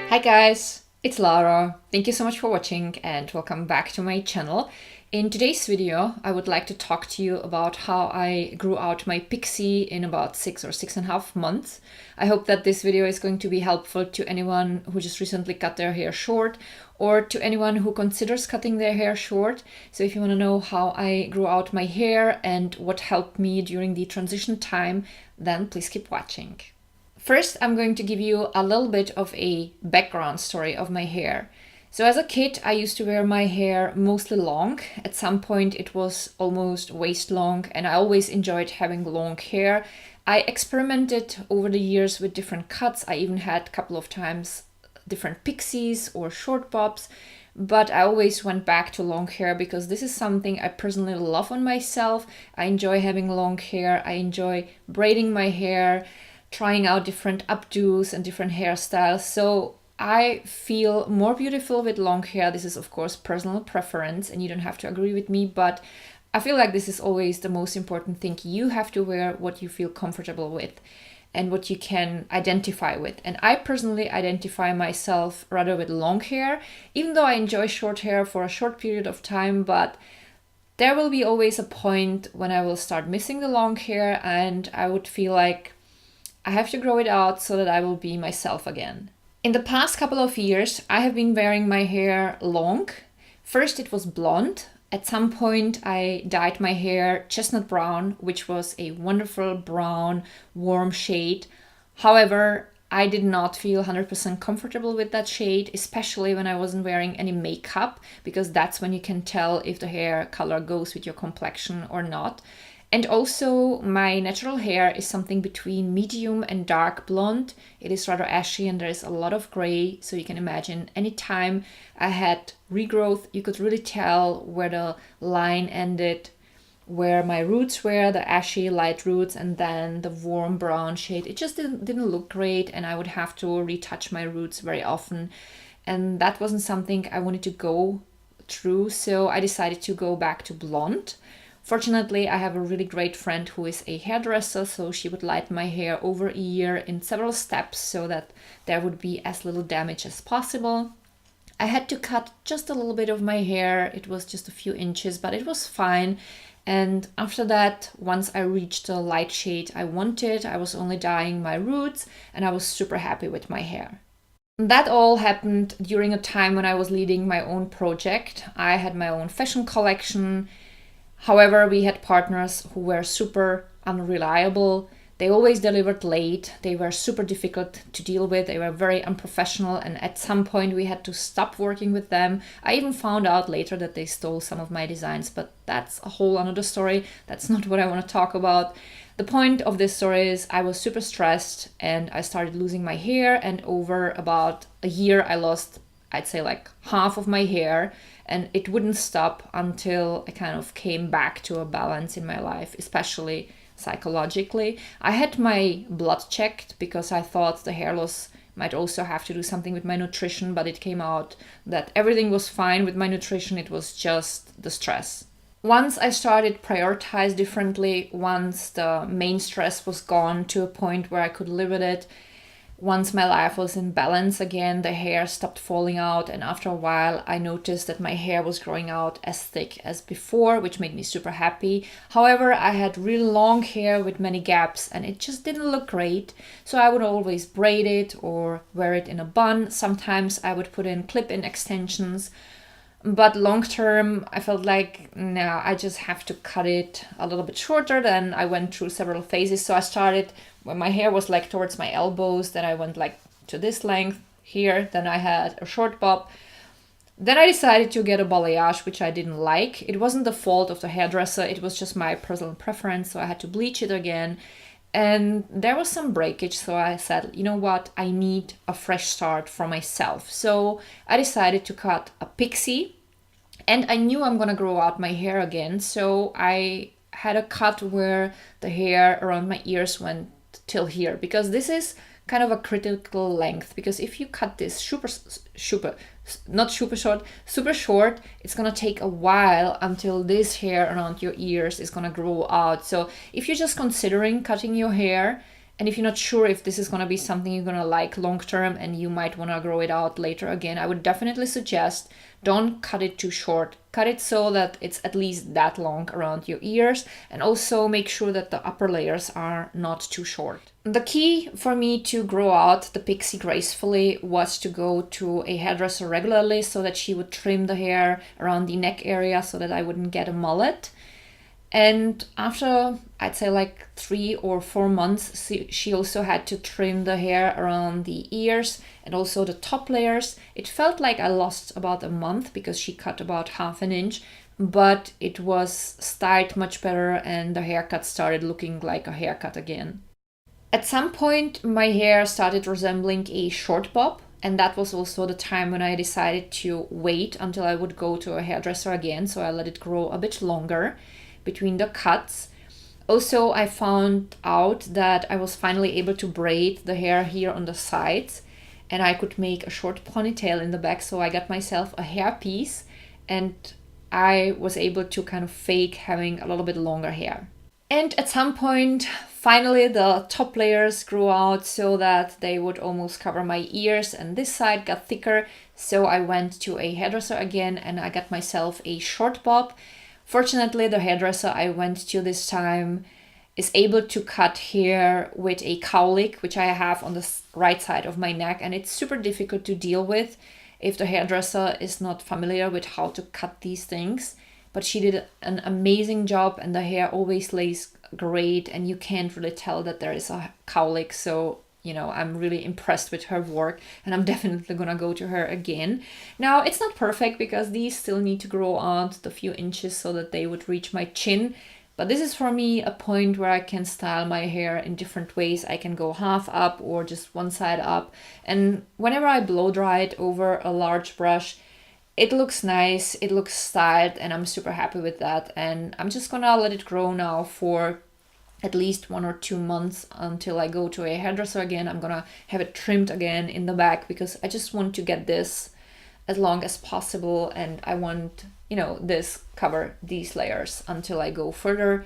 Hi guys, it's Lara. Thank you so much for watching and welcome back to my channel. In today's video, I would like to talk to you about how I grew out my pixie in about 6 or 6.5 months. I hope that this video is going to be helpful to anyone who just recently cut their hair short or to anyone who considers cutting their hair short. So if you want to know how I grew out my hair and what helped me during the transition time, then please keep watching. First, I'm going to give you a little bit of a background story of my hair. So as a kid, I used to wear my hair mostly long. At some point, it was almost waist long, and I always enjoyed having long hair. I experimented over the years with different cuts. I even had a couple of times different pixies or short bobs, but I always went back to long hair because this is something I personally love on myself. I enjoy having long hair. I enjoy braiding my hair, trying out different updos and different hairstyles. So I feel more beautiful with long hair. This is of course personal preference and you don't have to agree with me, but I feel like this is always the most important thing. You have to wear what you feel comfortable with and what you can identify with. And I personally identify myself rather with long hair, even though I enjoy short hair for a short period of time, but there will be always a point when I will start missing the long hair and I would feel like I have to grow it out so that I will be myself again. In the past couple of years, I have been wearing my hair long. First, it was blonde. At some point, I dyed my hair chestnut brown, which was a wonderful brown, warm shade. However, I did not feel 100% comfortable with that shade, especially when I wasn't wearing any makeup, because that's when you can tell if the hair color goes with your complexion or not. And also, my natural hair is something between medium and dark blonde. It is rather ashy and there is a lot of gray. So you can imagine anytime I had regrowth, you could really tell where the line ended, where my roots were, the ashy light roots, and then the warm brown shade. It just didn't look great and I would have to retouch my roots very often. And that wasn't something I wanted to go through. So I decided to go back to blonde. Fortunately, I have a really great friend who is a hairdresser, so she would light my hair over a year in several steps so that there would be as little damage as possible. I had to cut just a little bit of my hair. It was just a few inches, but it was fine. And after that, once I reached the light shade I wanted, I was only dyeing my roots and I was super happy with my hair. That all happened during a time when I was leading my own project. I had my own fashion collection. However, we had partners who were super unreliable. They always delivered late. They were super difficult to deal with. They were very unprofessional. And at some point we had to stop working with them. I even found out later that they stole some of my designs, but that's a whole another story. That's not what I want to talk about. The point of this story is I was super stressed and I started losing my hair. And over about a year, I lost, I'd say like half of my hair, and it wouldn't stop until I kind of came back to a balance in my life, especially psychologically. I had my blood checked because I thought the hair loss might also have to do something with my nutrition, but it came out that everything was fine with my nutrition. It was just the stress. Once I started prioritize differently, once the main stress was gone to a point where I could live with it, once my life was in balance again, the hair stopped falling out, and after a while I noticed that my hair was growing out as thick as before, which made me super happy. However, I had really long hair with many gaps and it just didn't look great, so I would always braid it or wear it in a bun. Sometimes I would put in clip-in extensions, but long term I felt like no, I just have to cut it a little bit shorter. Then I went through several phases, so I started when my hair was like towards my elbows, then I went like to this length here, then I had a short bob. Then I decided to get a balayage, which I didn't like. It wasn't the fault of the hairdresser, it was just my personal preference, so I had to bleach it again. And there was some breakage, so I said, you know what, I need a fresh start for myself. So I decided to cut a pixie, and I knew I'm gonna grow out my hair again, so I had a cut where the hair around my ears went till here, because this is kind of a critical length, because if you cut this super short, it's gonna take a while until this hair around your ears is gonna grow out. So if you're just considering cutting your hair And if you're not sure if this is going to be something you're going to like long term and you might want to grow it out later again, I would definitely suggest don't cut it too short. Cut it so that it's at least that long around your ears, and also make sure that the upper layers are not too short. The key for me to grow out the pixie gracefully was to go to a hairdresser regularly so that she would trim the hair around the neck area so that I wouldn't get a mullet. And after, I'd say like 3 or 4 months, she also had to trim the hair around the ears and also the top layers. It felt like I lost about a month because she cut about ½ an inch, but it was styled much better and the haircut started looking like a haircut again. At some point, my hair started resembling a short bob, and that was also the time when I decided to wait until I would go to a hairdresser again, so I let it grow a bit longer between the cuts. Also, I found out that I was finally able to braid the hair here on the sides, and I could make a short ponytail in the back, so I got myself a hairpiece and I was able to kind of fake having a little bit longer hair. And at some point, finally the top layers grew out so that they would almost cover my ears, and this side got thicker, so I went to a hairdresser again and I got myself a short bob. Fortunately, the hairdresser I went to this time is able to cut hair with a cowlick, which I have on the right side of my neck, and it's super difficult to deal with if the hairdresser is not familiar with how to cut these things. But she did an amazing job and the hair always lays great, and you can't really tell that there is a cowlick. So, you know, I'm really impressed with her work and I'm definitely gonna go to her again. Now, it's not perfect because these still need to grow out the few inches so that they would reach my chin. But this is for me a point where I can style my hair in different ways. I can go half up or just one side up. And whenever I blow dry it over a large brush, it looks nice, it looks styled, and I'm super happy with that. And I'm just gonna let it grow now for at least 1 or 2 months until I go to a hairdresser again. I'm gonna have it trimmed again in the back because I just want to get this as long as possible, and I want, you know, this cover these layers until I go further.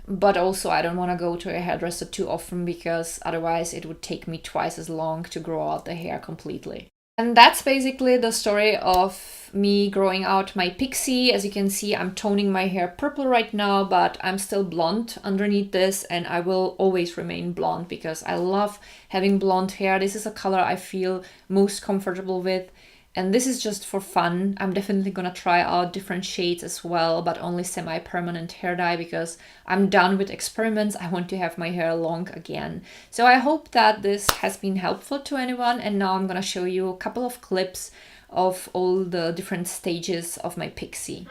But also I don't want to go to a hairdresser too often because otherwise it would take me twice as long to grow out the hair completely. And that's basically the story of me growing out my pixie. As you can see, I'm toning my hair purple right now, but I'm still blonde underneath this, and I will always remain blonde because I love having blonde hair. This is a color I feel most comfortable with, and this is just for fun. I'm definitely gonna try out different shades as well, but only semi-permanent hair dye because I'm done with experiments. I want to have my hair long again. So I hope that this has been helpful to anyone, and now I'm gonna show you a couple of clips of all the different stages of my pixie.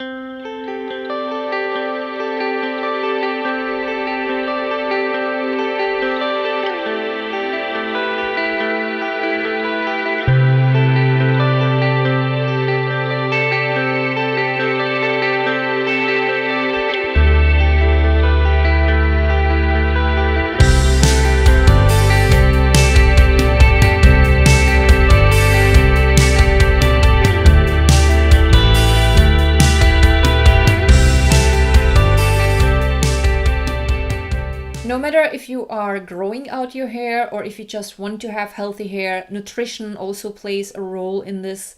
No matter if you are growing out your hair or if you just want to have healthy hair, nutrition also plays a role in this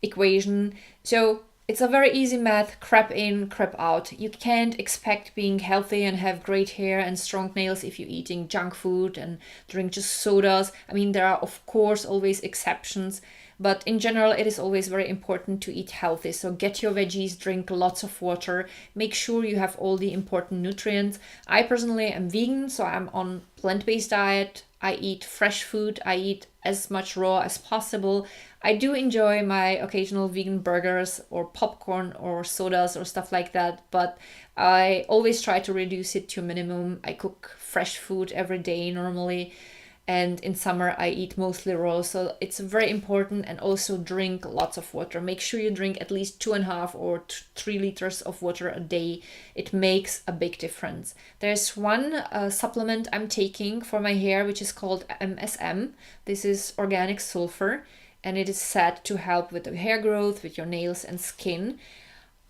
equation. So it's a very easy math, crap in, crap out. You can't expect being healthy and have great hair and strong nails if you're eating junk food and drink just sodas. I mean, there are of course always exceptions, but in general, it is always very important to eat healthy. So get your veggies, drink lots of water, make sure you have all the important nutrients. I personally am vegan, so I'm on plant-based diet. I eat fresh food. I eat as much raw as possible. I do enjoy my occasional vegan burgers or popcorn or sodas or stuff like that, but I always try to reduce it to a minimum. I cook fresh food every day normally. And in summer, I eat mostly raw, so it's very important. And also drink lots of water. Make sure you drink at least 2.5 or 3 liters of water a day. It makes a big difference. There's one supplement I'm taking for my hair, which is called MSM. This is organic sulfur, and it is said to help with the hair growth, with your nails and skin.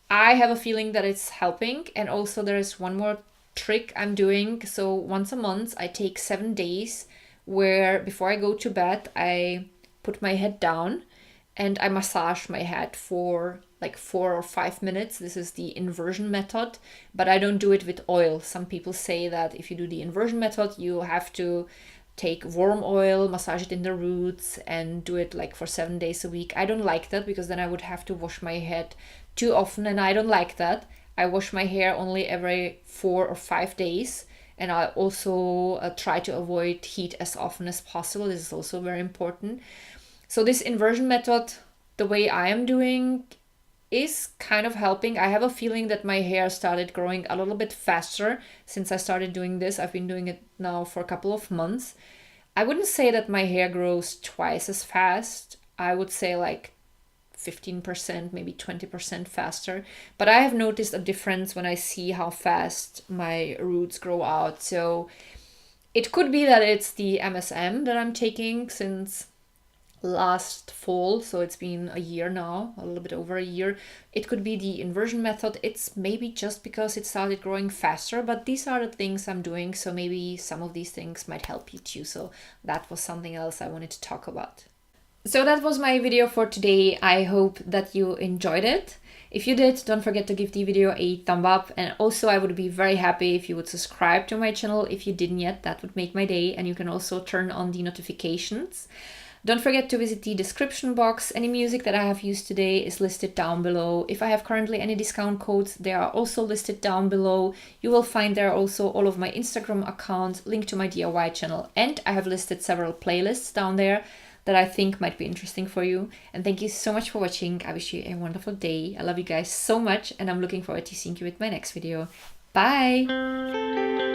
I have a feeling that it's helping. And also there is one more trick I'm doing. So once a month, I take 7 days where before I go to bed, I put my head down and I massage my head for like 4 or 5 minutes. This is the inversion method, but I don't do it with oil. Some people say that if you do the inversion method, you have to take warm oil, massage it in the roots, and do it like for 7 days a week. I don't like that because then I would have to wash my head too often, and I don't like that. I wash my hair only every 4 or 5 days, and I also try to avoid heat as often as possible. This is also very important. So this inversion method, the way I am doing, is kind of helping. I have a feeling that my hair started growing a little bit faster since I started doing this. I've been doing it now for a couple of months. I wouldn't say that my hair grows twice as fast. I would say like 15%, maybe 20% faster. But I have noticed a difference when I see how fast my roots grow out. So it could be that it's the MSM that I'm taking since last fall, so it's been a year now, a little bit over a year. It could be the inversion method. It's maybe just because it started growing faster, but these are the things I'm doing, so maybe some of these things might help you too. So that was something else I wanted to talk about. So that was my video for today. I hope that you enjoyed it. If you did, don't forget to give the video a thumb up, and also I would be very happy if you would subscribe to my channel if you didn't yet. That would make my day, and you can also turn on the notifications. Don't forget to visit the description box. Any music that I have used today is listed down below. If I have currently any discount codes, they are also listed down below. You will find there also all of my Instagram accounts, link to my DIY channel, and I have listed several playlists down there that I think might be interesting for you. And thank you so much for watching. I wish you a wonderful day. I love you guys so much, and I'm looking forward to seeing you with my next video. Bye!